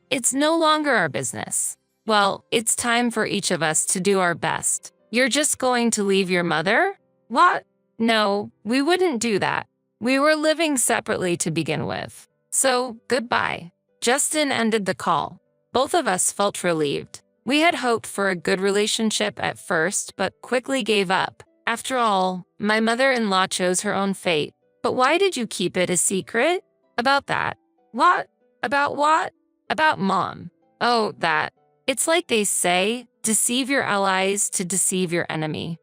It's no longer our business. Well, it's time for each of us to do our best. You're just going to leave your mother? What? No, we wouldn't do that. We were living separately to begin with. So, goodbye. Justin ended the call. Both of us felt relieved. We had hoped for a good relationship at first, but quickly gave up. After all, my mother-in-law chose her own fate. But why did you keep it a secret? About that. What? About what? About Mom. Oh, that. It's like they say, deceive your allies to deceive your enemy.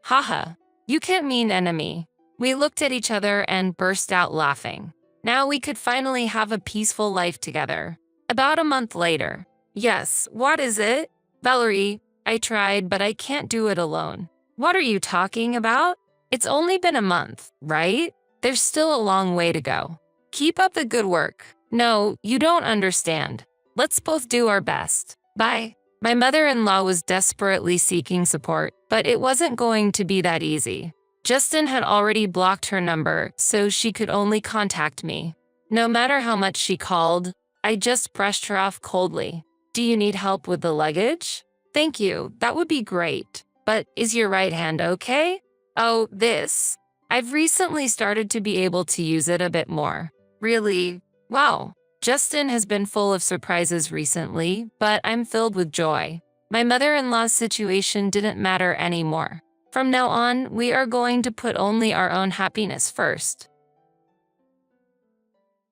Haha, you can't mean enemy. We looked at each other and burst out laughing. Now we could finally have a peaceful life together. About a month later. Yes, what is it? Valerie, I tried, but I can't do it alone. What are you talking about? It's only been a month, right? There's still a long way to go. Keep up the good work. No, you don't understand. Let's both do our best. Bye. My mother-in-law was desperately seeking support, but it wasn't going to be that easy. Justin had already blocked her number, so she could only contact me. No matter how much she called, I just brushed her off coldly. Do you need help with the luggage? Thank you, that would be great. But is your right hand okay? Oh, this. I've recently started to be able to use it a bit more. Really? Wow. Justin has been full of surprises recently, but I'm filled with joy. My mother-in-law's situation didn't matter anymore. From now on, we are going to put only our own happiness first.